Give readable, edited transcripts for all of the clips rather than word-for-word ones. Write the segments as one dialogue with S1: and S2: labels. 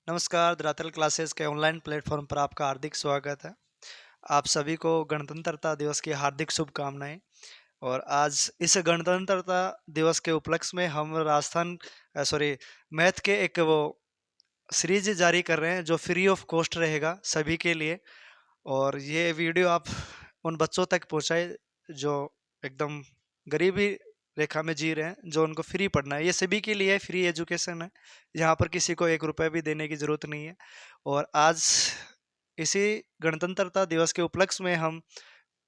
S1: नमस्कार, धरातल क्लासेस के ऑनलाइन प्लेटफॉर्म पर आपका हार्दिक स्वागत है। आप सभी को गणतंत्रता दिवस की हार्दिक शुभकामनाएं। और आज इस गणतंत्रता दिवस के उपलक्ष्य में हम मैथ के एक वो सीरीज जारी कर रहे हैं जो फ्री ऑफ कॉस्ट रहेगा सभी के लिए। और ये वीडियो आप उन बच्चों तक पहुंचाए जो एकदम गरीबी रेखा में जी रहे हैं, जो उनको फ्री पढ़ना है। ये सभी के लिए फ्री एजुकेशन है, यहाँ पर किसी को 1 रुपए भी देने की जरूरत नहीं है। और आज इसी गणतंत्रता दिवस के उपलक्ष्य में हम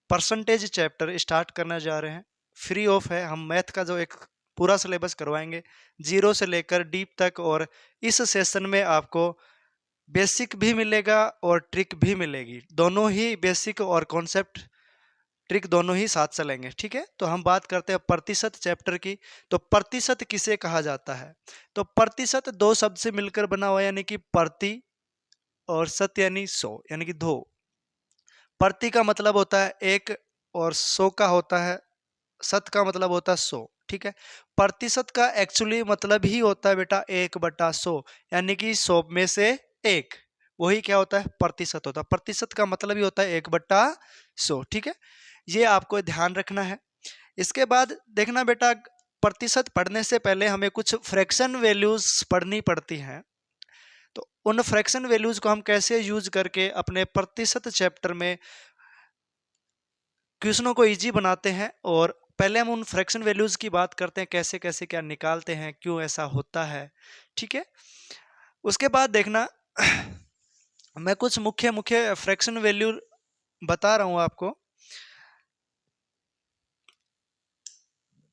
S1: परसेंटेज चैप्टर स्टार्ट करने जा रहे हैं। फ्री ऑफ है। हम मैथ का जो एक पूरा सिलेबस करवाएंगे, जीरो से लेकर डीप तक। और इस सेशन में आपको बेसिक भी मिलेगा और ट्रिक भी मिलेगी। दोनों ही बेसिक और कॉन्सेप्ट ट्रिक दोनों ही साथ चलेंगे। ठीक है, तो हम बात करते हैं प्रतिशत चैप्टर की। तो प्रतिशत किसे कहा जाता है? तो प्रतिशत दो शब्द से मिलकर बना हुआ, यानी कि प्रति और सत यानी 100 यानी कि दो। प्रति का मतलब होता है एक और 100 का होता है, सत का मतलब होता है 100। ठीक है, प्रतिशत का एक्चुअली मतलब ही होता है बेटा 1/100, यानी कि 100 में से एक। वही क्या होता है? प्रतिशत होता है। प्रतिशत का मतलब ही होता है 1/100। ठीक है, ये आपको ध्यान रखना है। इसके बाद देखना बेटा, प्रतिशत पढ़ने से पहले हमें कुछ फ्रैक्शन वैल्यूज पढ़नी पड़ती हैं। तो उन फ्रैक्शन वैल्यूज को हम कैसे यूज करके अपने प्रतिशत चैप्टर में क्वेश्चनों को इजी बनाते हैं। और पहले हम उन फ्रैक्शन वैल्यूज की बात करते हैं, कैसे कैसे क्या निकालते हैं, क्यों ऐसा होता है। ठीक है, उसके बाद देखना मैं कुछ मुख्य मुख्य फ्रैक्शन वैल्यू बता रहा हूं आपको।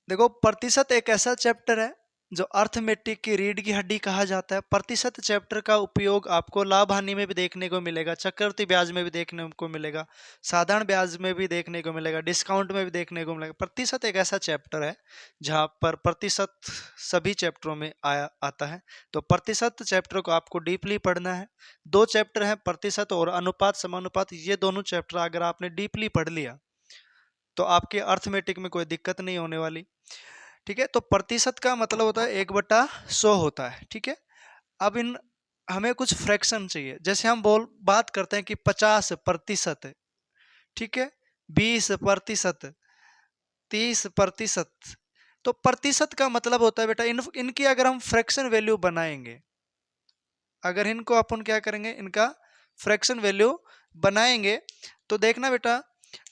S1: देखो, प्रतिशत एक ऐसा चैप्टर है जो अर्थमेटिक की रीढ़ की हड्डी कहा जाता है। प्रतिशत चैप्टर का उपयोग आपको लाभ हानि में भी देखने को मिलेगा, चक्रवृद्धि ब्याज में भी देखने को मिलेगा, साधारण ब्याज में भी देखने को मिलेगा, डिस्काउंट में भी देखने को मिलेगा। प्रतिशत एक ऐसा चैप्टर है जहां पर प्रतिशत सभी चैप्टरों में आता है। तो प्रतिशत चैप्टर को आपको डीपली पढ़ना है। दो चैप्टर है, प्रतिशत और अनुपात समानुपात। ये दोनों चैप्टर अगर आपने डीपली पढ़ लिया तो आपके अर्थमेटिक में कोई दिक्कत नहीं होने वाली। ठीक है, तो प्रतिशत का मतलब होता है 1/100 होता है। ठीक है, अब इन हमें कुछ फ्रैक्शन चाहिए। जैसे हम बात करते हैं कि 50%, ठीक है, 20%, 30%। तो प्रतिशत का मतलब होता है बेटा इनकी अगर हम फ्रैक्शन वैल्यू बनाएंगे, अगर इनको अपन क्या करेंगे, इनका फ्रैक्शन वैल्यू बनाएंगे, तो देखना बेटा,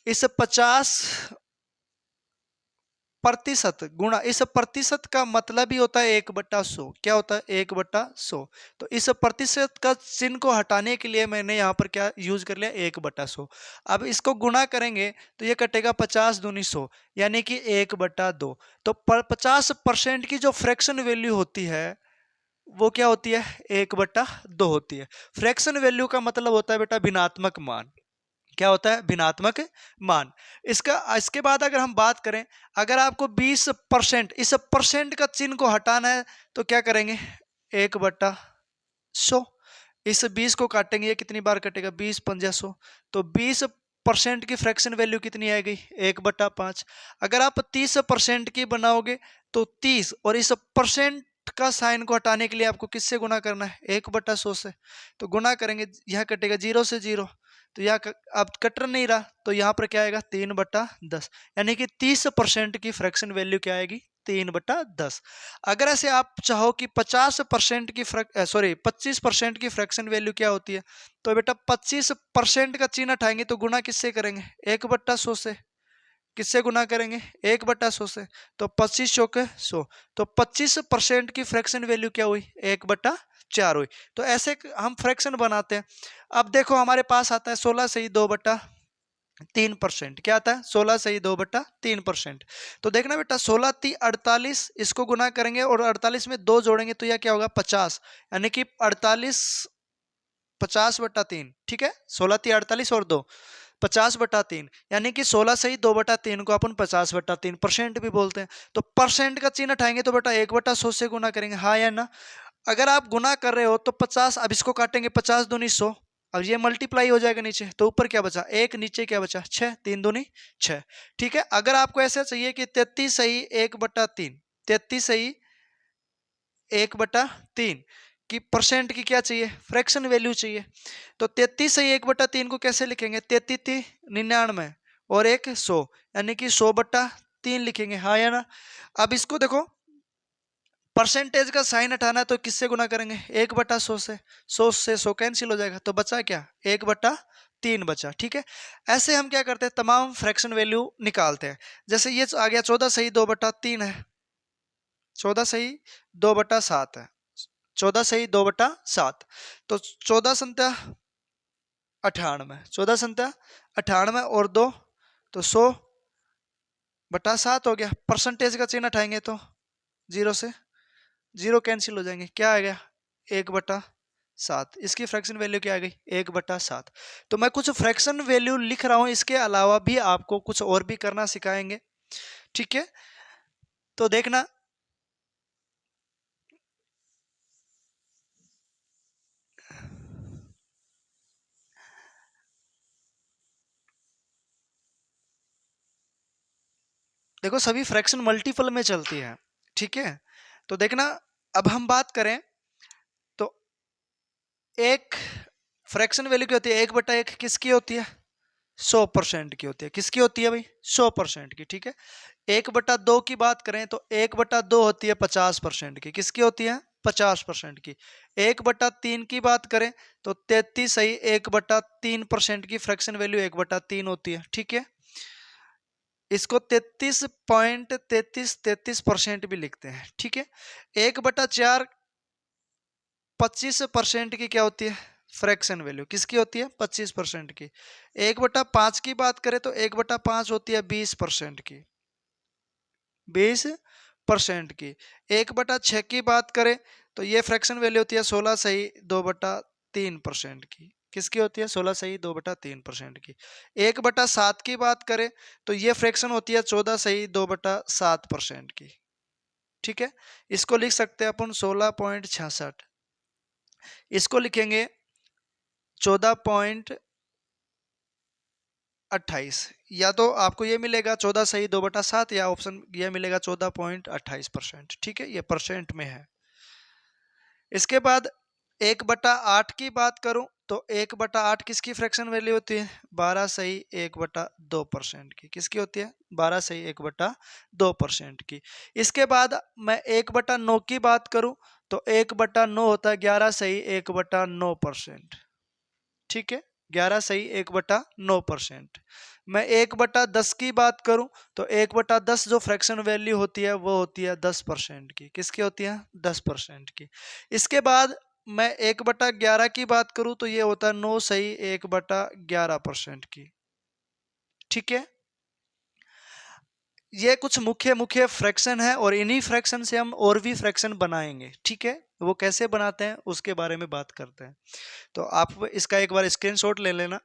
S1: इस 50% गुणा इस प्रतिशत का मतलब ही होता है 1/100। क्या होता है? 1/100। तो इस प्रतिशत का चिन्ह को हटाने के लिए मैंने यहाँ पर क्या यूज कर लिया? 1/100। अब इसको गुणा करेंगे तो ये कटेगा 50 दूनी 100, यानी कि 1/2। तो 50% की जो फ्रैक्शन वैल्यू होती है वो क्या होती है? 1/2 होती है। फ्रैक्शन वैल्यू का मतलब होता है बेटा भिन्नात्मक मान। क्या होता है? भिन्नात्मक मान। इसके बाद अगर हम बात करें, अगर आपको 20% इस परसेंट का चिन्ह को हटाना है तो क्या करेंगे? 1/100। इस 20 को काटेंगे, ये कितनी बार कटेगा? 20 पंजा 100। तो 20% की फ्रैक्शन वैल्यू कितनी आएगी? 1/5। अगर आप 30% की बनाओगे तो 30, और इस परसेंट का साइन को हटाने के लिए आपको किससे गुना करना है? 1/100 से। तो गुना करेंगे, यह कटेगा 0 से 0, तो यहाँ अब कट नहीं रहा, तो यहाँ पर क्या आएगा? 3/10, यानी कि 30% की फ्रैक्शन वैल्यू क्या आएगी? 3/10। अगर ऐसे आप चाहो कि 50% की 25% की फ्रैक्शन वैल्यू क्या होती है, तो बेटा 25% का चिन्ह हटाएंगे तो गुना किससे करेंगे? 1/100 से। किससे गुना करेंगे? 1/100 से। तो 25 चौके 100, तो 25% की फ्रैक्शन वैल्यू क्या हुई? 1/4 हुई। तो ऐसे हम फ्रैक्शन बनाते हैं। अब देखो, हमारे पास आता है 16 से ही 2/3%। क्या आता है? 16 से ही 2/3%। तो देखना बेटा, 16 3 48, इसको गुना करेंगे और 48 में 2 जोड़ेंगे तो यह क्या होगा? 50, यानी कि 48 50/3। ठीक है, 16 3 48 और 2 50/3, यानी कि 16 से ही 2/3 को अपन 50/3% भी बोलते हैं। तो परसेंट का चिन्ह हटाएंगे तो बेटा 1/100 से गुना करेंगे, हाँ या ना? अगर आप गुना कर रहे हो तो 50, अब इसको काटेंगे, 50 दूनी 100, अब ये मल्टीप्लाई हो जाएगा नीचे, तो ऊपर क्या बचा? 1, नीचे क्या बचा? 6, 3 दूनी 6। ठीक है, अगर आपको ऐसा चाहिए कि 33 सही 1/3, 33 सही 1/3, कि परसेंट की क्या चाहिए, फ्रैक्शन वैल्यू चाहिए। तो 33 सही 1/3 को कैसे लिखेंगे, 33 99 और 1 100, यानी कि 100/3 लिखेंगे, हाँ या ना। अब इसको देखो, परसेंटेज का साइन हटाना है तो किससे गुना करेंगे, 1/100 से, 100 कैंसिल हो जाएगा, तो बचा क्या, 1/3 बचा। ठीक है, ऐसे हम क्या करते हैं, तमाम फ्रैक्शन वैल्यू निकालते हैं। जैसे ये आ गया 14 सही 2/3 है, 14 सही 2/7 है, 14 सही 2/7, तो 14 संत्या 98, 14 संत्या 98 और 2 तो 100/7 हो गया। परसेंटेज का चिन्ह हटाएंगे तो 0 से 0 कैंसिल हो जाएंगे, क्या आ गया 1/7। इसकी फ्रैक्शन वैल्यू क्या आ गई, 1/7। तो मैं कुछ फ्रैक्शन वैल्यू लिख रहा हूं, इसके अलावा भी आपको कुछ और भी करना सिखाएंगे। ठीक है, तो देखना, देखो सभी फ्रैक्शन मल्टीपल में चलती है। ठीक है, तो देखना, अब हम बात करें तो एक फ्रैक्शन वैल्यू क्या होती है, 1/1 किसकी होती है, 100% की होती है। किसकी होती है भाई, 100% की। ठीक है, 1/2 की बात करें तो 1/2 होती है 50% की। किसकी होती है, 50% की। 1/3 की बात करें तो 33 सही 1/3% की फ्रैक्शन वैल्यू 1/3 होती है। ठीक है, इसको 33.3333% भी लिखते हैं। ठीक है, 1/4 25% की क्या होती है, फ्रैक्शन वैल्यू किसकी होती है, 25% की। 1/5 की बात करें तो 1/5 होती है 20% की, 20% की। 1/6 की बात करें तो ये फ्रैक्शन वैल्यू होती है 16 सही 2/3% की। किसकी होती है, 16 सही 2/3% की। 1/7 की बात करें तो ये फ्रैक्शन होती है 14 सही 2/7% की। ठीक है, इसको लिख सकते हैं अपन 16.66, इसको लिखेंगे 14.28, या तो आपको ये मिलेगा 14 सही 2/7, या ऑप्शन ये मिलेगा 14.28%। ठीक है, ये परसेंट में है। इसके बाद 1/8 की बात करूं तो 1/8 किसकी फ्रैक्शन वैल्यू होती है, 12 सही 1/2% की। किसकी होती है, 12 सही 1/2% की। इसके बाद मैं 1/9 की बात करूं तो 1/9 होता है 11 सही 1/9%। ठीक है, 11 सही 1/9%। मैं 1/10 की बात करूं तो 1/10 जो फ्रैक्शन वैल्यू होती है वो होती है 10% की। किसकी होती है, 10% की। इसके बाद मैं 1/11 की बात करूं तो ये होता है 9 सही 1/11% की। ठीक है, ये कुछ मुख्य मुख्य फ्रैक्शन है और इन्हीं फ्रैक्शन से हम और भी फ्रैक्शन बनाएंगे। ठीक है, वो कैसे बनाते हैं उसके बारे में बात करते हैं। तो आप इसका एक बार स्क्रीनशॉट ले लेना।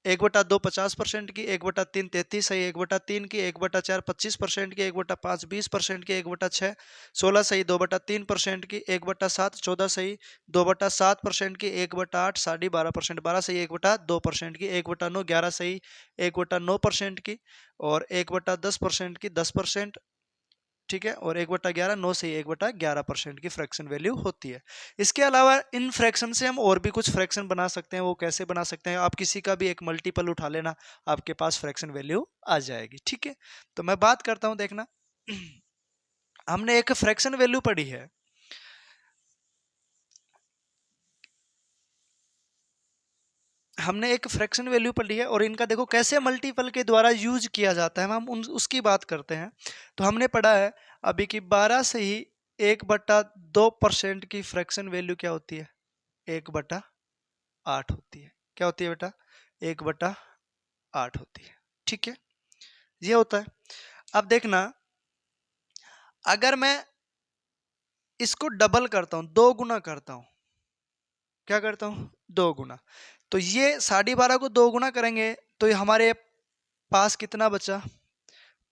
S1: 1/2 50% की, 1/3 33 सही 1/3 की, 1/4 25% की, 1/5 20% की, 1/6 16 सही 2/3% की, 1/7 14 सही 2/7% की, 1/8 12.5%, 12 सही 1/2% की, 1/9 11 सही 1/9% की, और 1/10% की 10%। ठीक है, और 1/11 9 से 1/11% की फ्रैक्शन वैल्यू होती है। इसके अलावा इन फ्रैक्शन से हम और भी कुछ फ्रैक्शन बना सकते हैं। वो कैसे बना सकते हैं, आप किसी का भी एक मल्टीपल उठा लेना, आपके पास फ्रैक्शन वैल्यू आ जाएगी। ठीक है, तो मैं बात करता हूं, देखना हमने एक फ्रैक्शन वैल्यू पढ़ी है, हमने एक फ्रैक्शन वैल्यू पढ़ी है और इनका देखो कैसे मल्टीपल के द्वारा यूज किया जाता है, हम उसकी बात करते हैं। तो हमने पढ़ा है अभी कि 12 से ही 1/2% की फ्रैक्शन वैल्यू क्या होती है, 1/8 होती है। क्या होती है बेटा, 1/8 होती है। ठीक है, ये होता है। अब देखना, अगर मैं इसको डबल करता हूं, 2 गुना करता हूं, क्या करता हूं, 2 गुना, तो ये 12.5 को 2 गुना करेंगे तो ये हमारे पास कितना बचा,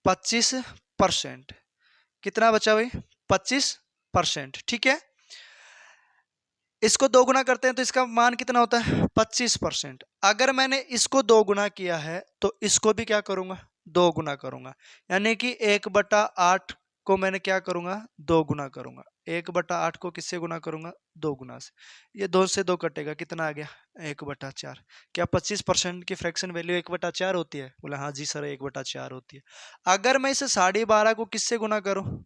S1: 25%। कितना बचा भाई, 25%। ठीक है, इसको 2 गुना करते हैं तो इसका मान कितना होता है, 25%। अगर मैंने इसको 2 गुना किया है तो इसको भी क्या करूंगा, 2 गुना करूंगा, यानी कि 1/8 को मैंने क्या करूंगा, 2 गुना करूंगा। 1/8 को किससे गुना करूंगा? 2 गुना से। ये 2 से 2 कटेगा, कितना आ गया? 1/4। क्या 25% की फ्रैक्शन वैल्यू 1/4 होती है? बोला हाँ जी सर 1/4 होती है। अगर मैं इसे 12.5 को किससे गुना करूं?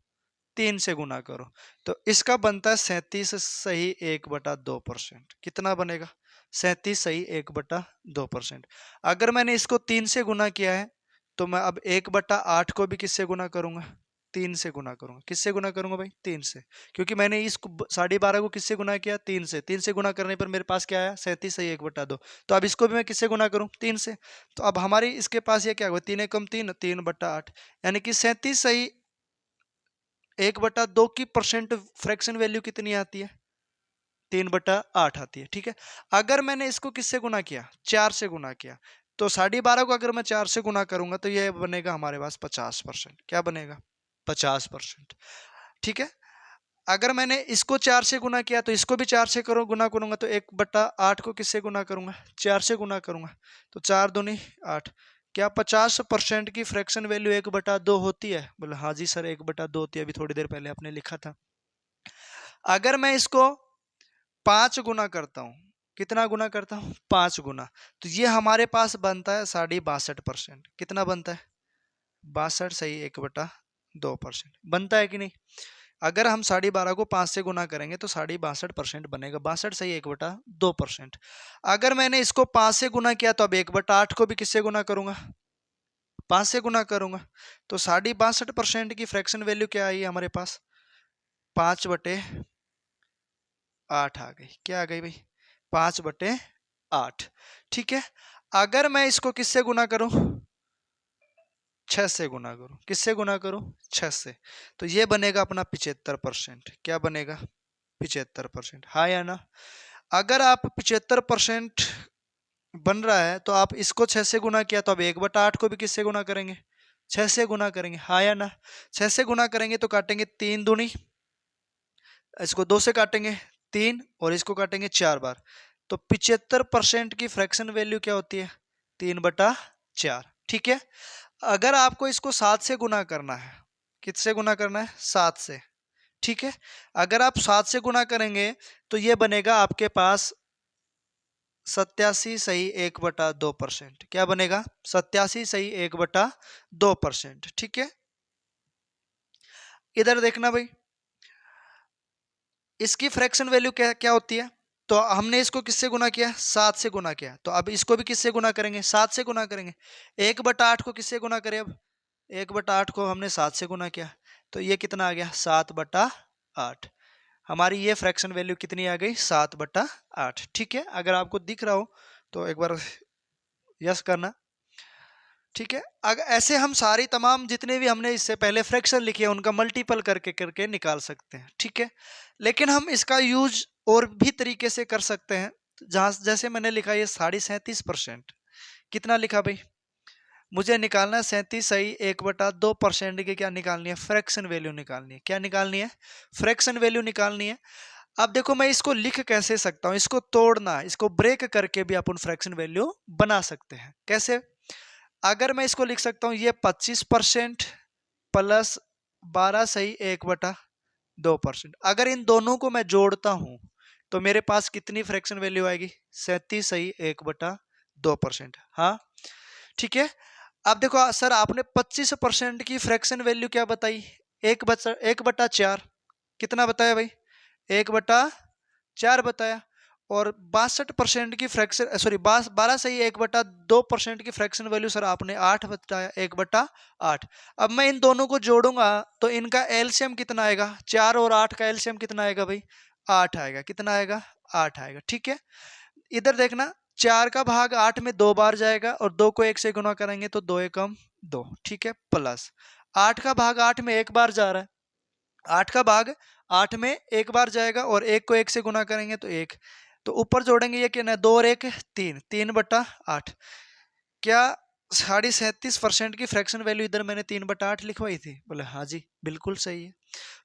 S1: 3 से गुना करो तो इसका बनता है 37 सही 1/2%। कितना बनेगा? 37 सही 1/2%। अगर मैंने इसको 3 से गुना किया है तो मैं अब 1/8 को भी किससे गुना करूंगा? 3 से गुना करूंगा। किससे गुना करूंगा भाई? 3 से। क्योंकि मैंने इसको 12.5 को किससे गुना किया? 3 से। 3 से गुना करने पर मेरे पास क्या आया? 37 सही 1/2। तो अब इसको भी मैं किससे गुना करूं? 3 से। तो अब हमारी इसके पास ये क्या होगा? 3 एकम 3, 3/8, यानी कि 37 सही 1/2 की परसेंट फ्रैक्शन वैल्यू कितनी आती है? 3/8 आती है। ठीक है, अगर मैंने इसको किससे गुना किया? 4 से गुना किया, तो 12.5 को अगर मैं 4 से गुना करूंगा तो ये बनेगा हमारे पास 50%। क्या बनेगा? 50%। ठीक है, अगर मैंने इसको 4 से गुना किया तो इसको भी 4 से करो गुना करूंगा तो 1/8 को किससे गुना करूंगा? 4 से गुना करूंगा, तो 4 दूनी 8। क्या 50% की फ्रैक्शन वैल्यू 1/2 होती है? बोले हाँ जी सर 1/2 होती है, अभी थोड़ी देर पहले आपने लिखा था। अगर मैं इसको 5 गुना करता हूं, कितना गुना करता हूं? 5 गुना, तो ये हमारे पास बनता है 62%। कितना बनता है? 62 सही 1/2% बनता है कि नहीं? अगर हम 12.5 को 5 से गुना करेंगे तो 62% बनेगा। 62 सही 1/2%। अगर मैंने इसको 5 से गुना किया तो अब 1/8 को भी किससे गुना करूंगा? 5 से गुना करूंगा, तो 62% की फ्रैक्शन वैल्यू क्या आई हमारे पास? 5/8 आ गई। क्या आ गई भाई? 5/8। ठीक है, अगर मैं इसको किससे गुना करूं? 6 से गुना करूं। किससे गुना करूं? 6 से। तो ये बनेगा अपना 75%। क्या बनेगा? 75%। हाँ या ना? अगर आप 75% बन रहा है तो आप इसको 6 से गुना किया तो अब 1/8 को भी किससे गुना करेंगे? 6 से गुना करेंगे। हाँ या ना? 6 से गुना करेंगे तो काटेंगे 3 दूनी, इसको 2 से काटेंगे 3, और इसको काटेंगे 4 बार, तो 75% की फ्रैक्शन वैल्यू क्या होती है? 3/4। ठीक है, अगर आपको इसको 7 से गुना करना है, किससे गुना करना है? 7 से। ठीक है, अगर आप 7 से गुना करेंगे तो ये बनेगा आपके पास 87 सही 1/2%। क्या बनेगा? 87 सही 1/2%। ठीक है, इधर देखना भाई, इसकी फ्रैक्शन वैल्यू क्या क्या होती है? तो हमने इसको किससे गुना किया? 7 से गुना किया, तो अब इसको भी किससे गुना करेंगे? 7 से गुना करेंगे। 1/8 को किससे गुना करें अब? 1/8 को हमने 7 से गुना किया, तो ये कितना आ गया? 7/8। हमारी ये फ्रैक्शन वैल्यू कितनी आ गई? 7/8। ठीक है, अगर आपको दिख रहा हो तो एक बार यस करना। ठीक है, अगर ऐसे हम सारी तमाम जितने भी हमने इससे पहले फ्रैक्शन लिखे हैं उनका मल्टीपल करके करके निकाल सकते हैं। ठीक है, लेकिन हम इसका यूज और भी तरीके से कर सकते हैं। जहां जैसे मैंने लिखा ये 37%। कितना लिखा भाई? मुझे निकालना है 37 सही 1/2% की क्या निकालनी है? फ्रैक्शन वैल्यू निकालनी है। क्या निकालनी है? फ्रैक्शन वैल्यू निकालनी है। अब देखो मैं इसको लिख कैसे सकता हूं, इसको तोड़ना, इसको ब्रेक करके भी अपन फ्रैक्शन वैल्यू बना सकते हैं। कैसे? अगर मैं इसको लिख सकता हूं ये 25% प्लस 12 सही 1/2%। अगर इन दोनों को मैं जोड़ता हूं तो मेरे पास कितनी फ्रैक्शन वैल्यू आएगी? 37 सही 1/2%। हाँ ठीक है, अब देखो सर आपने 25% की फ्रैक्शन वैल्यू क्या बताई? 1/4। कितना बताया भाई? 1/4 बताया। और 62% की फ्रैक्शन सॉरी 12 सही 1/2% की फ्रैक्शन वैल्यू सर आपने 8 बताया। 1/8। अब मैं इन दोनों को जोड़ूंगा तो इनका एलसीएम कितना आएगा? 4 और 8 का एलसीएम कितना आएगा भाई? 8 आएगा। कितना आएगा? 8 आएगा। ठीक है, इधर देखना, 4 का भाग 8 में 2 बार जाएगा और 2 को 1 से गुना करेंगे तो 2 एकम 2। ठीक है, प्लस 8 का भाग 8 में 1 बार जा रहा है, 8 का भाग 8 में 1 बार जाएगा और 1 को 1 से गुना करेंगे तो 1, तो ऊपर जोड़ेंगे ये क्या? 2 और 1 3, 3/8। क्या 37.5% की फ्रैक्शन वैल्यू इधर मैंने 3/8 लिखवाई थी? बोले हाँ जी बिल्कुल सही है।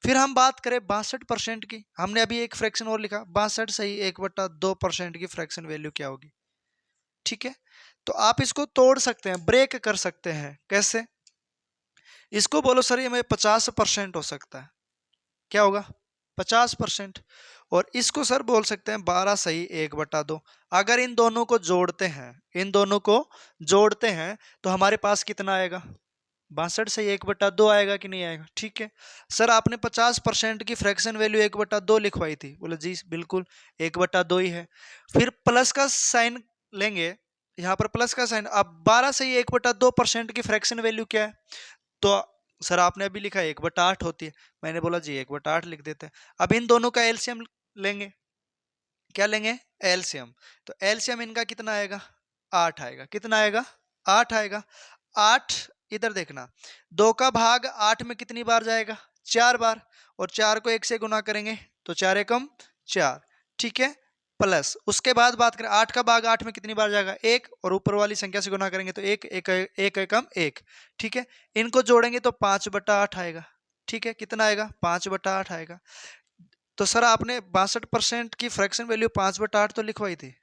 S1: फिर हम बात करें 62% की, हमने अभी एक फ्रैक्शन और लिखा 62 सही 1/2% की फ्रैक्शन वैल्यू क्या होगी? ठीक है, तो आप इसको तोड़ सकते हैं, ब्रेक कर सकते हैं। कैसे? इसको बोलो सर ये में 50% हो सकता है, क्या होगा? 50%। और इसको सर बोल सकते हैं 12 सही 1/2। अगर इन दोनों को जोड़ते हैं, इन दोनों को जोड़ते हैं तो हमारे पास कितना आएगा? 62 से 1/2 आएगा कि नहीं आएगा? ठीक है सर, आपने 50% की फ्रैक्शन वैल्यू 1/2 लिखवाई थी। बोले जी बिल्कुल 1/2 ही है। फिर प्लस का साइन लेंगे, यहाँ पर प्लस का साइन। अब 12 से 1/2% की फ्रैक्शन वैल्यू क्या है? तो सर आपने अभी लिखा 1/8 होती है। मैंने बोला जी 1/8 लिख देते हैं। अब इन दोनों का एलसीएम लेंगे। क्या लेंगे? एलसीएम। तो एलसीएम इनका कितना आएगा? 8 आएगा। कितना आएगा? 8 आएगा। 8 इधर देखना, 2 का भाग 8 में कितनी बार जाएगा? 4 बार। और 4 को 1 से गुना करेंगे तो 4 एकम 4। ठीक है, प्लस उसके बाद बात करें 8 का भाग 8 में कितनी बार जाएगा? 1। और ऊपर वाली संख्या से गुना करेंगे तो 1 1 एकम 1। ठीक है, इनको जोड़ेंगे तो 5/8 आएगा। ठीक है, कितना आएगा? 5/8 आएगा। तो सर आपने 62% की फ्रैक्शन वैल्यू 5/8 तो लिखवाई थी।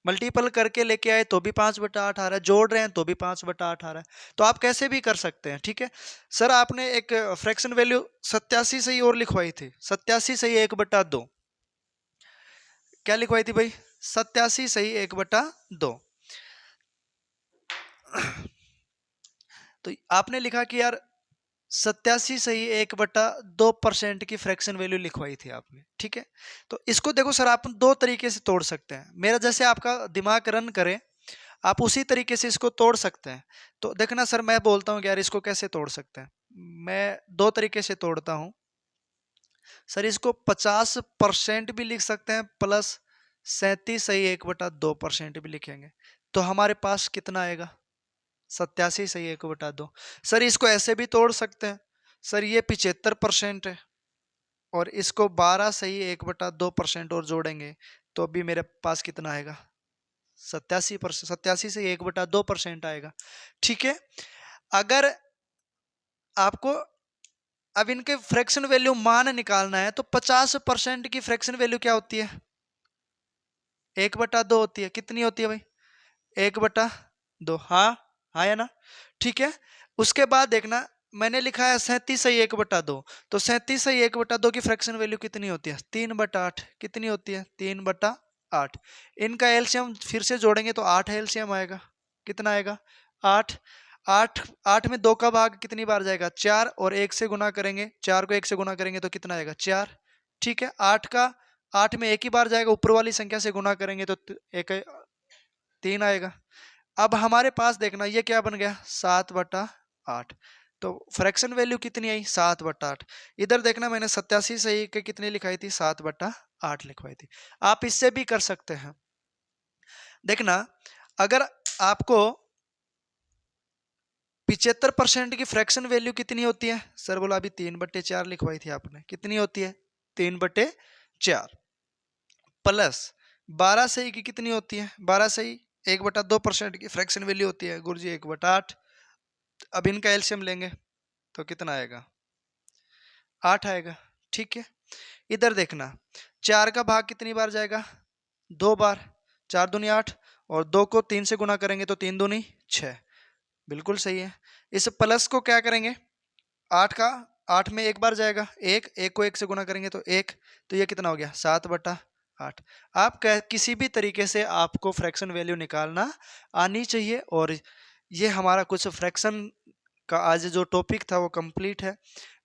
S1: मल्टीपल करके लेके आए तो भी 5/8 आ रहा है, जोड़ रहे हैं तो भी 5/8 आ रहा है। तो आप कैसे भी कर सकते हैं। ठीक है सर, आपने एक फ्रैक्शन वैल्यू 87 सही और लिखवाई थी। 87 सही 1/2। क्या लिखवाई थी भाई? 87 सही 1/2। तो आपने लिखा कि यार 87 सही 1/2% की फ्रैक्शन वैल्यू लिखवाई थी आपने। ठीक है, तो इसको देखो सर, आप दो तरीके से तोड़ सकते हैं। मेरा जैसे आपका दिमाग रन करे, आप उसी तरीके से इसको तोड़ सकते हैं। तो देखना सर, मैं बोलता हूँ कि यार इसको कैसे तोड़ सकते हैं। मैं दो तरीके से तोड़ता हूँ सर। इसको 50% भी लिख सकते हैं, प्लस 37 सही 1/2% भी लिखेंगे तो हमारे पास कितना आएगा? 87 सही 1/2। सर इसको ऐसे भी तोड़ सकते हैं सर, ये 75% है और इसको 12 सही 1/2% और जोड़ेंगे तो भी मेरे पास कितना आएगा? 87%। 87 से 1/2% आएगा। ठीक है, अगर आपको अब इनके फ्रैक्शन वैल्यू मान निकालना है तो 50% की फ्रैक्शन वैल्यू क्या होती है? 1/2 होती है। कितनी होती है भाई? 1/2। हाँ, हाँ या ना? ठीक है, उसके बाद देखना, मैंने लिखा है 37 सही 1/2। तो 37 सही 1/2 की फ्रैक्शन वैल्यू कितनी होती है? 3/8। कितनी होती है? 3/8। इनका एलसीएम फिर से जोड़ेंगे तो 8 एलसीएम आएगा। कितना आएगा? 8। 8 8 में 2 का भाग कितनी बार जाएगा? 4। और 1 से गुना करेंगे, 4 को 1 से गुना करेंगे तो कितना आएगा? 4। ठीक है, 8 में एक ही बार जाएगा, ऊपर वाली संख्या से गुना करेंगे तो 3 आएगा। अब हमारे पास देखना ये क्या बन गया? 7/8। तो फ्रैक्शन वैल्यू कितनी आई? 7/8। इधर देखना, मैंने 87 सही के कितनी लिखाई थी? 7/8 लिखवाई थी। आप इससे भी कर सकते हैं। देखना, अगर आपको 75% की फ्रैक्शन वैल्यू कितनी होती है? सर बोला अभी 3/4 लिखवाई थी आपने। कितनी होती है? 3/4 प्लस 12 सही की कितनी होती है? 12 सही 1/2% की फ्रैक्शन वैल्यू होती है गुरुजी 1/8। अब इनका एलसीएम लेंगे तो कितना आएगा? 8 आएगा। ठीक है, इधर देखना, 4 का भाग कितनी बार जाएगा? 2 बार। 4 दूनी 8 और 2 को 3 से गुना करेंगे तो 3 दूनी 6। बिल्कुल सही है। इस प्लस को क्या करेंगे? 8 का 8 में एक बार जाएगा, 1 1 को 1 से गुना करेंगे तो 1। तो ये कितना हो गया? 7/8। आप किसी भी तरीके से आपको फ्रैक्शन वैल्यू निकालना आनी चाहिए। और ये हमारा कुछ फ्रैक्शन का आज जो टॉपिक था वो कंप्लीट है।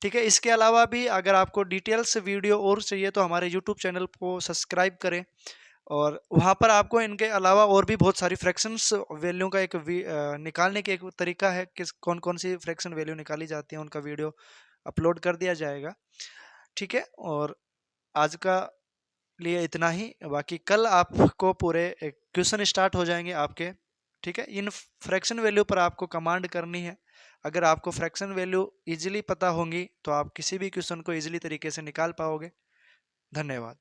S1: ठीक है, इसके अलावा भी अगर आपको डिटेल्स वीडियो और चाहिए तो हमारे यूट्यूब चैनल को सब्सक्राइब करें। और वहाँ पर आपको इनके अलावा और भी बहुत सारी फ्रैक्शंस वैल्यू का एक निकालने के एक तरीका है कि कौन कौन सी फ्रैक्शन वैल्यू निकाली जाती है, उनका वीडियो अपलोड कर दिया जाएगा। ठीक है, और आज का लिए इतना ही। बाकी कल आपको पूरे क्वेश्चन स्टार्ट हो जाएंगे आपके। ठीक है, इन फ्रैक्शन वैल्यू पर आपको कमांड करनी है। अगर आपको फ्रैक्शन वैल्यू इजीली पता होंगी तो आप किसी भी क्वेश्चन को इजीली तरीके से निकाल पाओगे। धन्यवाद।